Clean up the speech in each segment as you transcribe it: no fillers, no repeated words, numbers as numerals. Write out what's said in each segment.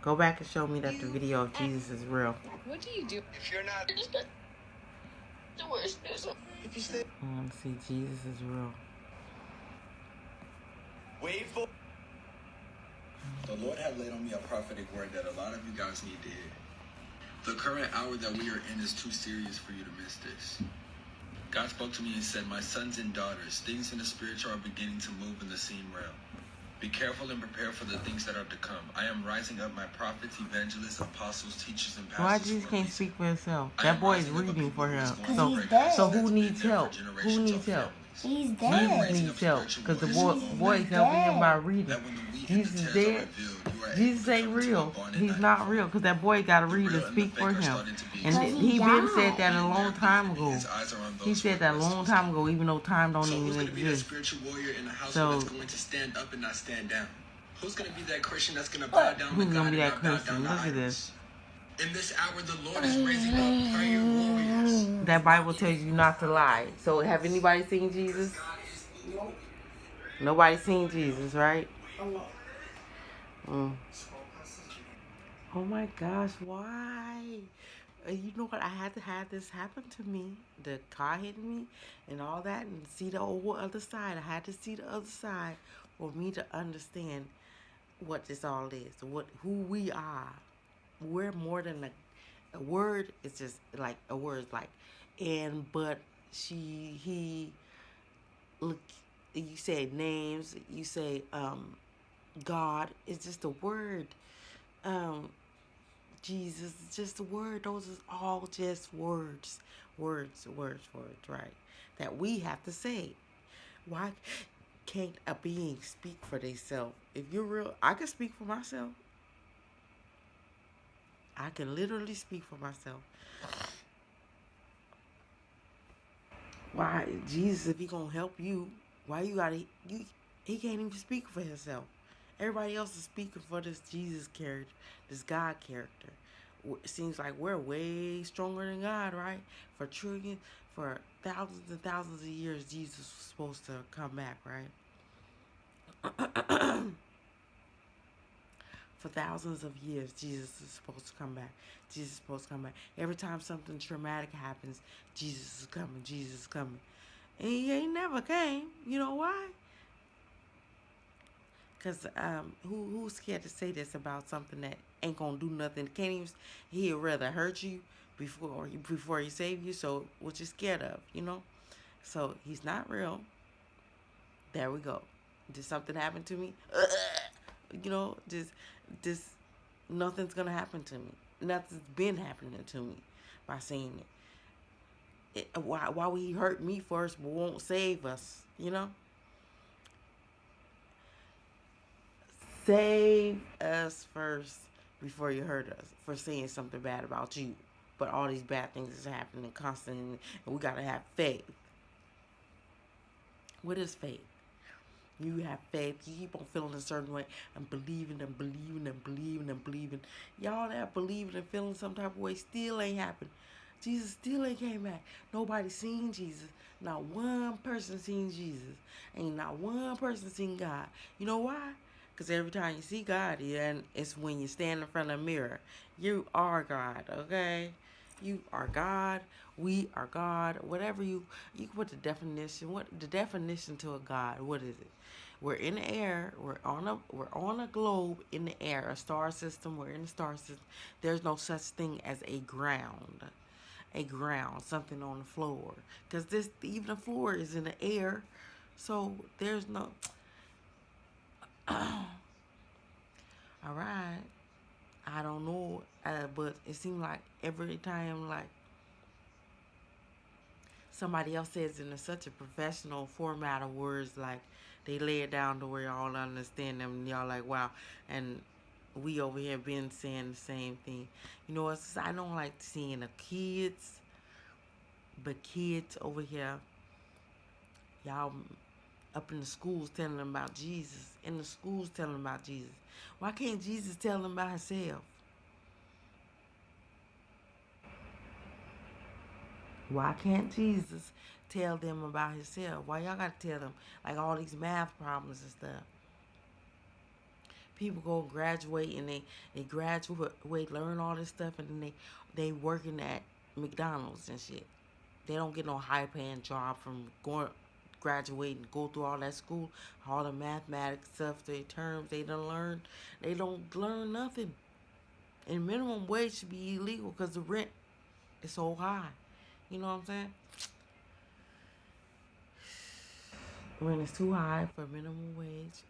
Go back and show me that the video of Jesus is real. What do you do? If you're not The worst. if you say I want to see Jesus is real. wait for the Lord had laid on me a prophetic word that a lot of you guys need to hear. The current hour that we are in is too serious for you to miss this. God spoke to me and said, "My sons and daughters, things in the spiritual are beginning to move in the same realm. Be careful and prepare for the things that are to come. I am rising up my prophets, evangelists, apostles, teachers, and pastors." Why Jesus for a can't reason. speak for himself? I That am boy is rising up a reading people for who is him. going to So, break dead. past so that's who been needs there for help? Who generations needs of help? families. He's I am dead. raising Needs up help spiritual because the warriors of all boy is men. helping him by dead. reading. That when the wheat and Jesus the is tares are dead. revealed, you are able Jesus to ain't come into real. abundant He's life not fully. real because that boy got to The read and real and the speak fake for are him. starting to be And Cause exposed. he he been said died. that a And long they're time believing ago. his eyes are on He those who said are that a blessed in long his time kingdom. ago, even though time don't So even who's going to be that exist. spiritual warrior in the household So that's going to stand up and not stand down? Who's going to be that Christian that's going to bow down to who's God gonna be and that not bow Christian? down to Look at idols? this. In this hour, the Lord is raising up prayer warriors. That Bible tells you not to lie. So have anybody seen Jesus? Nobody seen Jesus, right? Mm. Oh my gosh, why? You know what? I had to have this happen to me. The car hit me and all that, and see the whole other side. I had to see the other side for me to understand what this all is, who we are. We're more than a word. It's just like a word, like and but he look. You say names. You say God. It's just a word. Um, Jesus is just a word. Those are all just words. Words, right? That we have to say. Why can't a being speak for themselves? If you're real, I can speak for myself. I can literally speak for myself. Why, Jesus, if he gonna help you, why you gotta, he can't even speak for himself. Everybody else is speaking for this Jesus character, this God character. It seems like we're way stronger than God, right? For thousands and thousands of years, Jesus was supposed to come back, right? For thousands of years, Jesus is supposed to come back. Jesus is supposed to come back. Every time something traumatic happens, Jesus is coming. Jesus is coming. And he ain't never came. You know why? Because who's scared to say this about something that ain't going to do nothing? Can't even, he'd rather hurt you before he save you. So what you scared of, you know? So he's not real. There we go. Did something happen to me? You know, just nothing's gonna happen to me. Nothing's been happening to me by saying it. Why would he hurt me first but won't save us? You know, save us first before you hurt us for saying something bad about you. But all these bad things is happening constantly, and we gotta have faith. What is faith? You have faith. You keep on feeling a certain way and believing and believing and believing and believing. Y'all that believing and feeling some type of way still ain't happened. Jesus still ain't came back. Nobody seen Jesus. Not one person seen Jesus. Ain't not one person seen God. You know why? Because every time you see God, and it's when you stand in front of a mirror. You are God, okay? You are God. We are God. Whatever you put the definition. What the definition to a God? What is it? We're in the air. We're on a globe in the air, a star system. We're in a star system. There's no such thing as a ground. A ground, something on the floor. Because even the floor is in the air. So there's no. All right. I don't know, but it seemed like every time, like somebody else says in such a professional format of words, like they lay it down to where y'all understand them, and y'all like, wow. And we over here been saying the same thing. You know, I don't like seeing the kids, but kids over here, y'all up in the schools telling them about Jesus. In the schools telling them about Jesus. Why can't Jesus tell them about himself? Why can't Jesus tell them about himself? Why y'all gotta tell them like all these math problems and stuff? People go graduate and they graduate, learn all this stuff, and then they working at McDonald's and shit. They don't get no high paying job from going graduate and go through all that school, all the mathematics stuff, the terms they don't learn. They don't learn nothing. And minimum wage should be illegal because the rent is so high. You know what I'm saying? Rent is too high for minimum wage.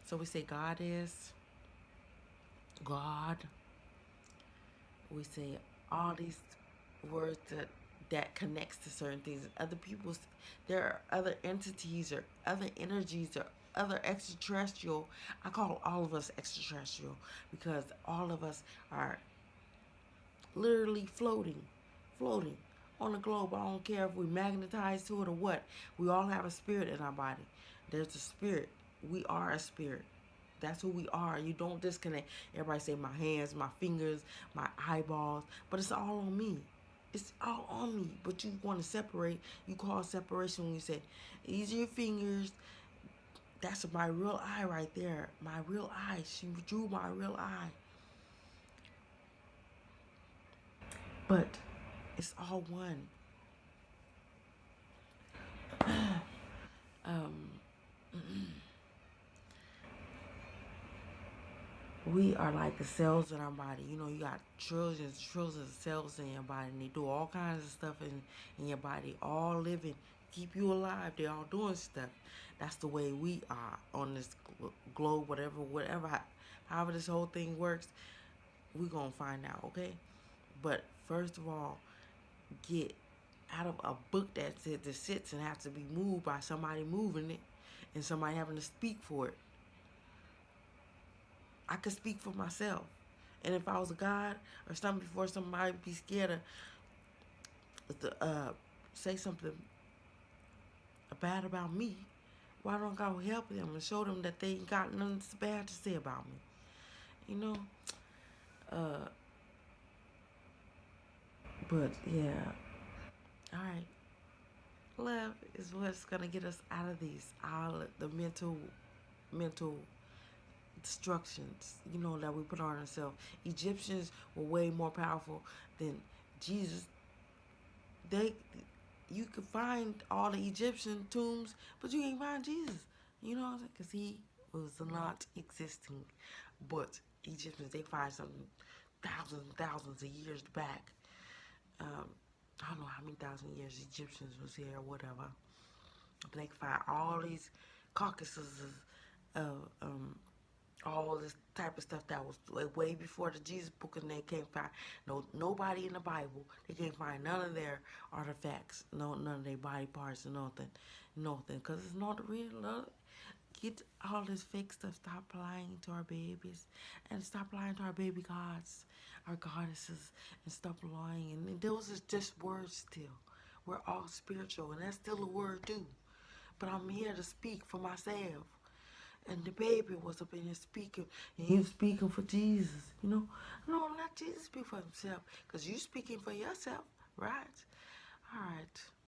So we say God is God. We say all these words that connects to certain things. Other people's, there are other entities or other energies or other extraterrestrial. I call all of us extraterrestrial because all of us are literally floating on the globe. I don't care if we magnetize to it or what. We all have a spirit in our body. There's a spirit. We are a spirit. That's who we are. You don't disconnect. Everybody say my hands, my fingers, my eyeballs, but it's all on me. It's all on me. But you want to separate. You call separation when you say, these are your fingers. That's my real eye right there. My real eye. She drew my real eye. But it's all one. We are like the cells in our body. You know, you got trillions of cells in your body, and they do all kinds of stuff in your body, all living, keep you alive. They're all doing stuff. That's the way we are on this globe, whatever, however this whole thing works, we're going to find out, okay? But first of all, get out of a book that sits and has to be moved by somebody moving it and somebody having to speak for it. I could speak for myself. And if I was a God or something before, somebody would be scared to say something bad about me. Why don't God help them and show them that they ain't got nothing bad to say about me? You know? But yeah. Alright. Love is what's gonna get us out of these, all the mental destructions, you know, that we put on ourselves. Egyptians were way more powerful than Jesus. You could find all the Egyptian tombs, but you can't find Jesus. You know, because he was not existing. But Egyptians, they find something thousands and thousands of years back. I don't know how many thousand years Egyptians was here or whatever. But they can find all these carcasses of all this type of stuff that was way before the Jesus book, and they can't find nobody in the Bible. They can't find none of their artifacts, none of their body parts, or nothing, because it's not real love. Get all this fake stuff. Stop lying to our babies, and stop lying to our baby gods, our goddesses, and stop lying. And those are just words still. We're all spiritual, and that's still a word too. But I'm here to speak for myself. And the baby was up in here speaking, and he was speaking for Jesus, you know. No, let Jesus speak for himself, because you speaking for yourself, right? All right.